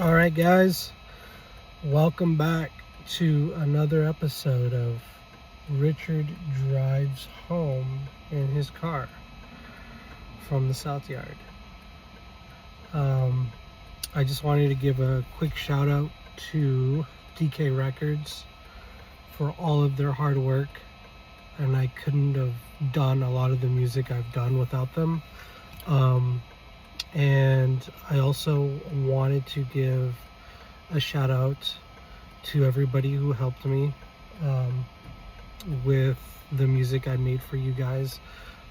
All right, guys, welcome back to another episode of Richard Drives Home in his car from the South Yard. I just wanted to give a quick shout out to DK Records for all of their hard work, and I couldn't have done a lot of the music I've done without them. And I also wanted to give a shout out to everybody who helped me with the music I made for you guys.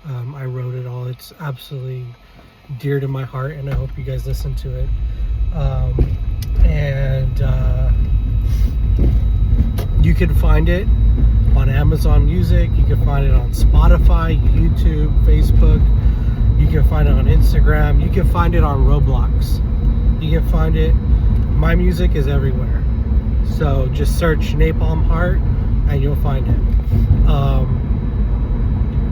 I wrote it all. It's absolutely dear to my heart, and I hope you guys listen to it. You can find it on Amazon Music. You can find it on Spotify, YouTube, Facebook. You can find it on Instagram. You can find it on Roblox. You can find it. My music is everywhere. So just search Napalm Heart and you'll find it.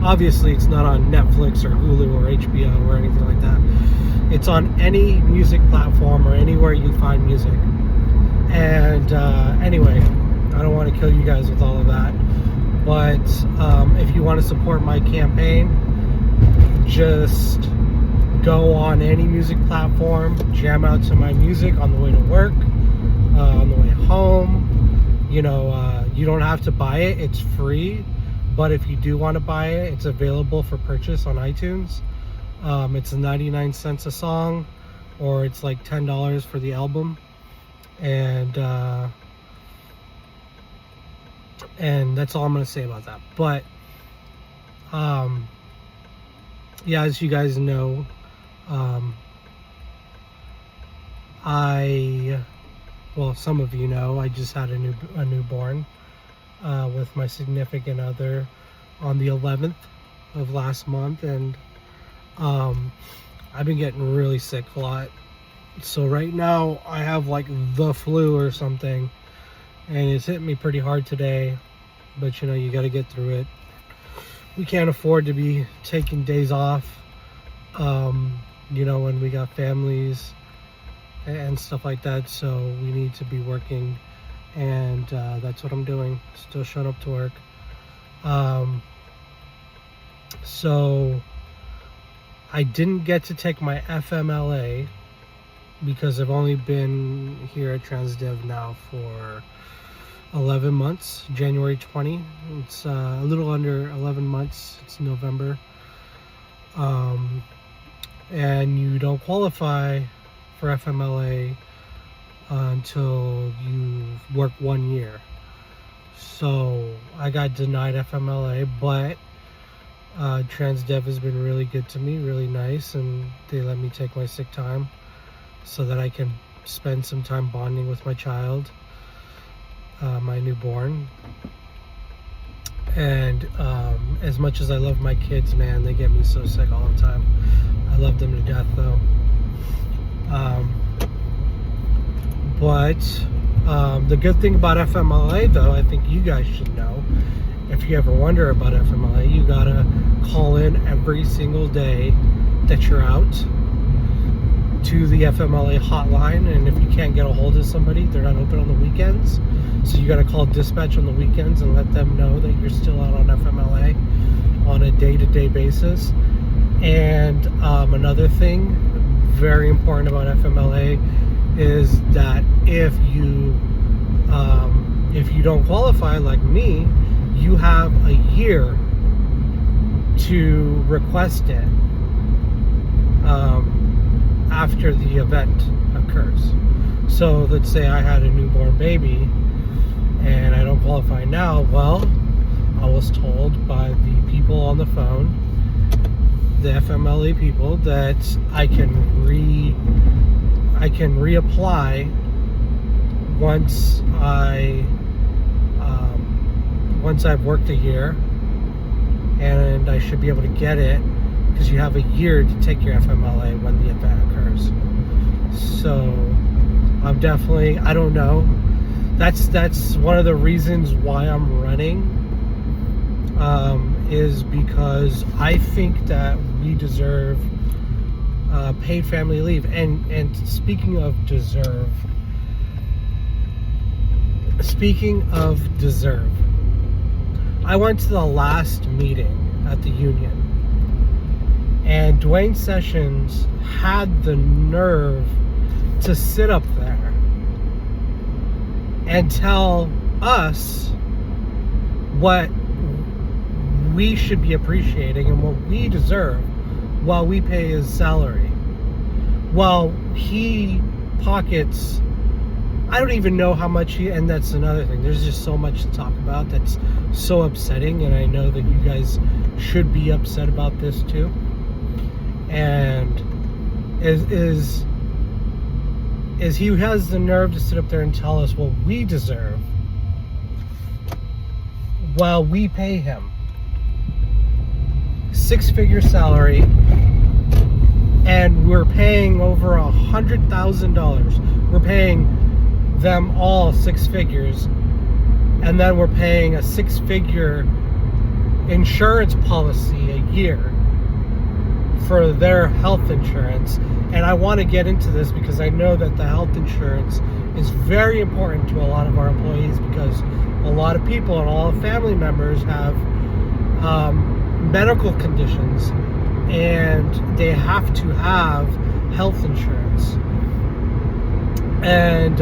Obviously, it's not on Netflix or Hulu or HBO or anything like that. It's on any music platform or anywhere you find music. And anyway, I don't want to kill you guys with all of that. But if you want to support my campaign, just go on any music platform, jam out to my music on the way to work, on the way home. You don't have to buy it, it's free. But if you do want to buy it, it's available for purchase on iTunes. It's 99 cents a song, or it's like $10 for the album. And that's all I'm going to say about that. But yeah, as you guys know, some of you know, I just had a newborn with my significant other on the 11th of last month, and I've been getting really sick a lot. So right now I have like the flu or something, and it's hitting me pretty hard today, but you got to get through it. We can't afford to be taking days off, when we got families and stuff like that. So we need to be working, and that's what I'm doing. Still showing up to work. So I didn't get to take my FMLA because I've only been here at Transdev now for 11 months. January 20. It's a little under 11 months. It's November. And you don't qualify for FMLA until you work 1 year. So I got denied FMLA, but Transdev has been really good to me, really nice, and they let me take my sick time so that I can spend some time bonding with my child, my newborn. And as much as I love my kids, man, they get me so sick all the time. I love them to death, though. But the good thing about FMLA, though, I think you guys should know, if you ever wonder about FMLA, you gotta call in every single day that you're out to the FMLA hotline. And if you can't get a hold of somebody, they're not open on the weekends, so you got to call dispatch on the weekends and let them know that you're still out on FMLA on a day-to-day basis. And another thing very important about FMLA is that if you don't qualify like me, you have a year to request it after the event occurs. So let's say I had a newborn baby and I don't qualify now. Well, I was told by the people on the phone, the FMLA people, that I can reapply once I've worked a year, and I should be able to get it because you have a year to take your FMLA when the event occurs. So I'm definitely, I don't know. That's one of the reasons why I'm running, is because I think that we deserve paid family leave. And speaking of deserve, I went to the last meeting at the union, and Dwayne Sessions had the nerve to sit up there and tell us what we should be appreciating and what we deserve while we pay his salary. While he pockets, I don't even know how much and that's another thing. There's just so much to talk about that's so upsetting, and I know that you guys should be upset about this too. And is he has the nerve to sit up there and tell us what we deserve while we pay him six-figure salary, and we're paying over $100,000. We're paying them all six figures, and then we're paying a six-figure insurance policy a year for their health insurance. And I want to get into this because I know that the health insurance is very important to a lot of our employees, because a lot of people and all family members have medical conditions, and they have to have health insurance, and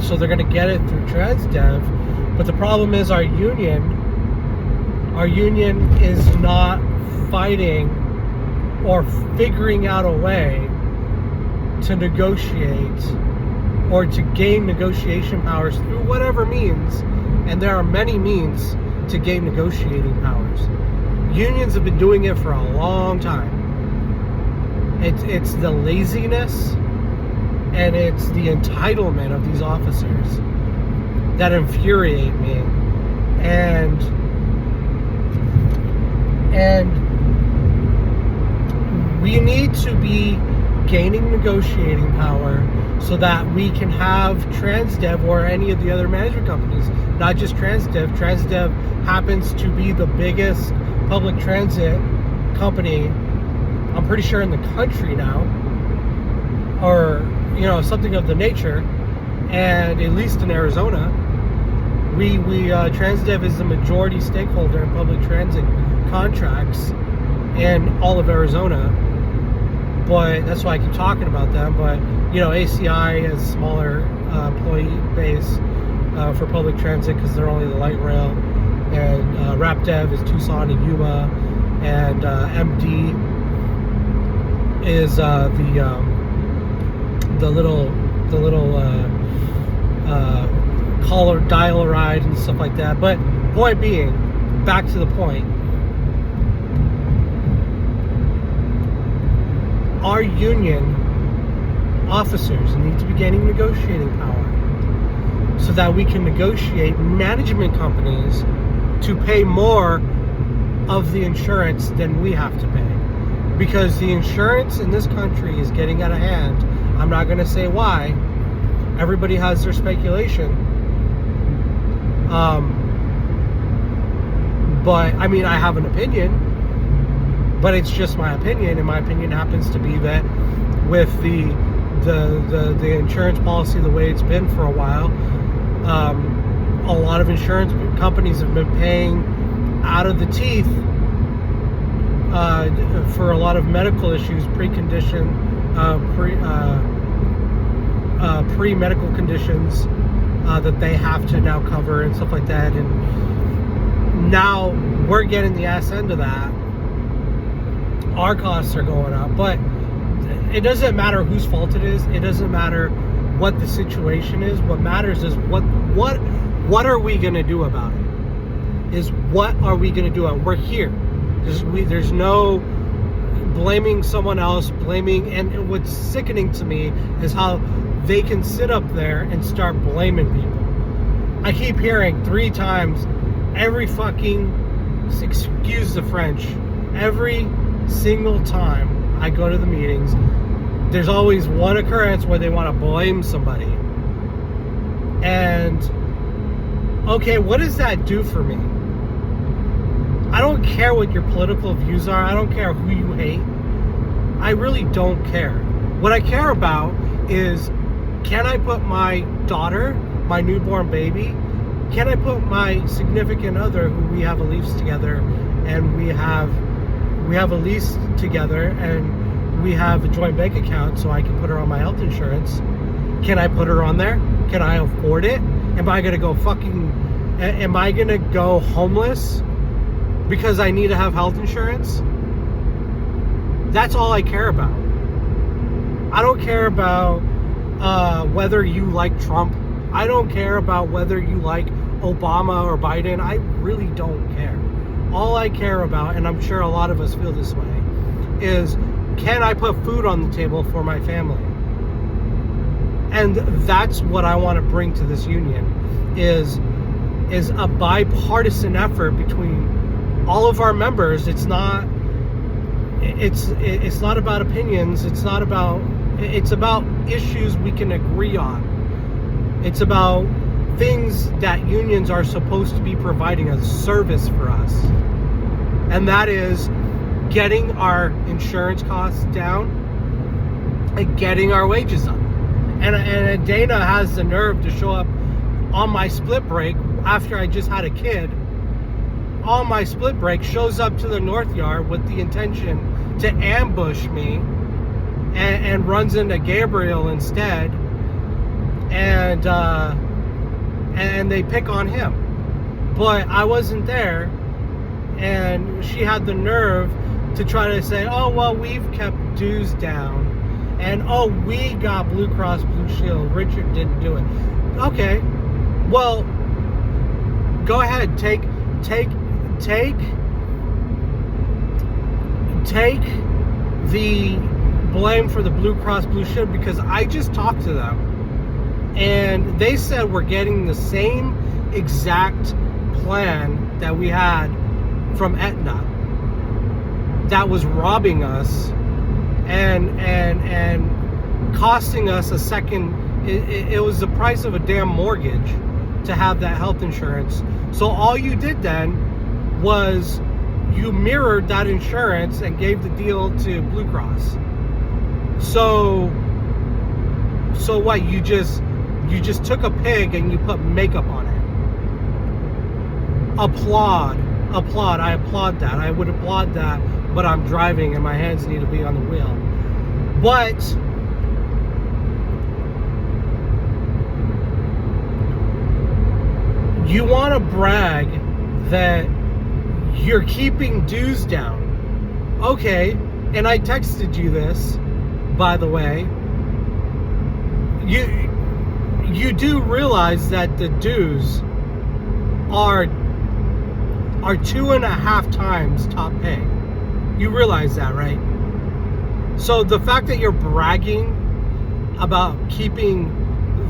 so they're going to get it through TransDev. But the problem is our union is not fighting or figuring out a way to negotiate or to gain negotiation powers through whatever means, and there are many means to gain negotiating powers. Unions have been doing it for a long time. It's the laziness and it's the entitlement of these officers that infuriate me. And we need to be gaining negotiating power so that we can have TransDev or any of the other management companies, not just TransDev. TransDev happens to be the biggest public transit company, I'm pretty sure, in the country now, or something of the nature. And at least in Arizona, we TransDev is the majority stakeholder in public transit contracts in all of Arizona. But that's why I keep talking about them. But ACI has smaller employee base for public transit because they're only the light rail, and RapDev is Tucson and Yuma, and MD is the little caller dial ride and stuff like that. But point being, back to the point. Our union officers need to be gaining negotiating power so that we can negotiate management companies to pay more of the insurance than we have to pay. Because the insurance in this country is getting out of hand. I'm not going to say why. Everybody has their speculation. But I mean, I have an opinion. But it's just my opinion, and my opinion happens to be that with the insurance policy the way it's been for a while, a lot of insurance companies have been paying out of the teeth for a lot of medical issues, pre-medical conditions that they have to now cover and stuff like that. And now we're getting the ass end of that. Our costs are going up, but it doesn't matter whose fault it is. It doesn't matter what the situation is. What matters is what are we going to do about it? Is what are we going to do? We're here. There's no blaming someone else, and what's sickening to me is how they can sit up there and start blaming people. I keep hearing 3 times every fucking, excuse the French, every single time I go to the meetings, there's always one occurrence where they want to blame somebody. And okay, what does that do for me? I don't care what your political views are. I don't care who you hate. I really don't care. What I care about is, can I put my daughter, my newborn baby, can I put my significant other who we have a lease together, and we have a lease together, and we have a joint bank account so I can put her on my health insurance. Can I put her on there? Can I afford it? Am I going to go homeless because I need to have health insurance? That's all I care about. I don't care about whether you like Trump. I don't care about whether you like Obama or Biden. I really don't care. All I care about, and I'm sure a lot of us feel this way, is can I put food on the table for my family? And that's what I want to bring to this union, is a bipartisan effort between all of our members. It's not about opinions. It's about issues we can agree on. It's about things that unions are supposed to be providing as a service for us. And that is getting our insurance costs down and getting our wages up. And Dana has the nerve to show up on my split break after I just had a kid. On my split break, shows up to the North Yard with the intention to ambush me, and runs into Gabriel instead, and they pick on him. But I wasn't there, and she had the nerve to try to say, oh, well, we've kept dues down, and oh, we got Blue Cross Blue Shield, Richard didn't do it. Okay, well, go ahead, take the blame for the Blue Cross Blue Shield, because I just talked to them and they said we're getting the same exact plan that we had from Aetna that was robbing us and costing us a second. It was the price of a damn mortgage to have that health insurance. So all you did then was you mirrored that insurance and gave the deal to Blue Cross. So what? You just took a pig and you put makeup on it. Applaud. I applaud that. I would applaud that, but I'm driving and my hands need to be on the wheel. But you want to brag that you're keeping dues down. Okay, and I texted you this, by the way. You do realize that the dues are 2.5 times top pay. You realize that, right? So the fact that you're bragging about keeping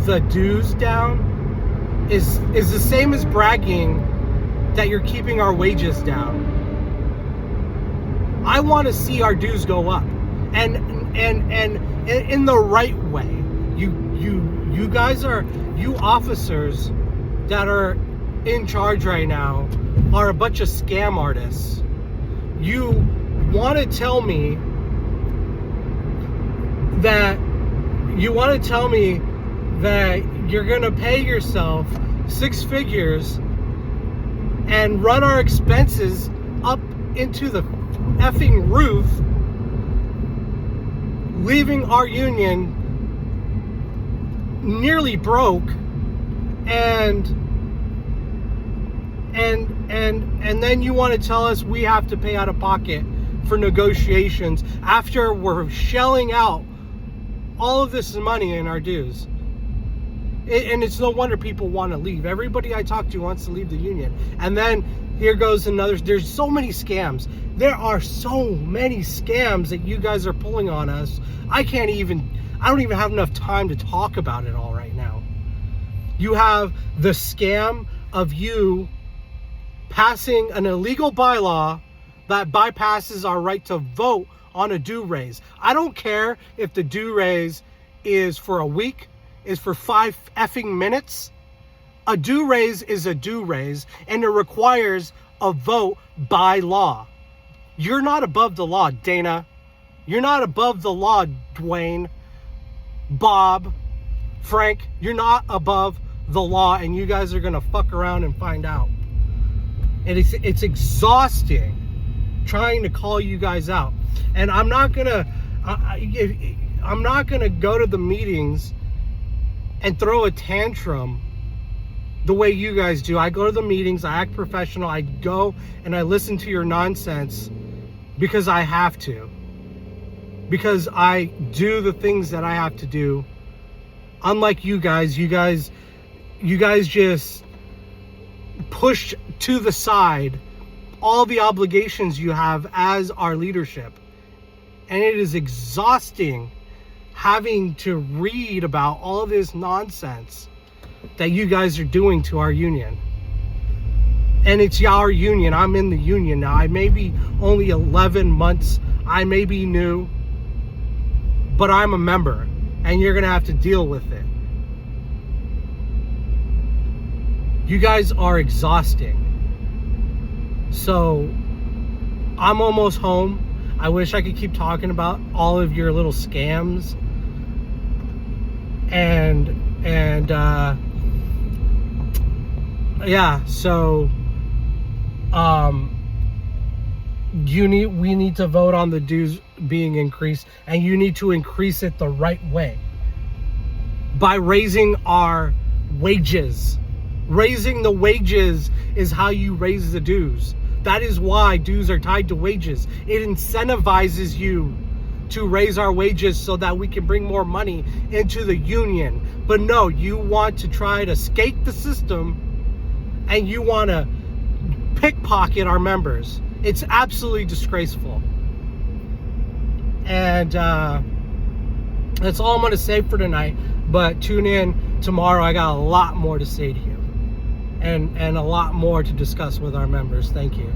the dues down is the same as bragging that you're keeping our wages down. I want to see our dues go up, and in the right way. You guys you officers that are in charge right now are a bunch of scam artists. You want to tell me that you're going to pay yourself 6 figures and run our expenses up into the effing roof, leaving our union nearly broke, and then you want to tell us we have to pay out of pocket for negotiations after we're shelling out all of this money in our dues. And it's no wonder people want to leave. Everybody I talk to wants to leave the union. And then here goes another. There's so many scams. There are so many scams that you guys are pulling on us. I don't even have enough time to talk about it all right now. You have the scam of you passing an illegal bylaw that bypasses our right to vote on a due raise. I don't care if the due raise is for a week, is for 5 effing minutes. A due raise is a due raise, and it requires a vote by law. You're not above the law, Dana. You're not above the law, Dwayne, Bob, Frank. You're not above the law, and you guys are gonna fuck around and find out. And it's exhausting trying to call you guys out. And I'm not gonna go to the meetings and throw a tantrum the way you guys do. I go to the meetings, I act professional, I go and I listen to your nonsense because I have to. Because I do the things that I have to do. Unlike you guys just push to the side all the obligations you have as our leadership. And it is exhausting having to read about all this nonsense that you guys are doing to our union. And it's our union. I'm in the union now. I may be only 11 months. I may be new. But I'm a member. And you're going to have to deal with it. You guys are exhausting. So, I'm almost home. I wish I could keep talking about all of your little scams. Yeah, so we need to vote on the dues being increased, and you need to increase it the right way by raising our wages. Raising the wages is how you raise the dues. That is why dues are tied to wages. It incentivizes you to raise our wages so that we can bring more money into the union. But no, you want to try to skate the system and you want to pickpocket our members. It's absolutely disgraceful. And that's all I'm going to say for tonight. But tune in tomorrow. I got a lot more to say to you. And a lot more to discuss with our members. Thank you.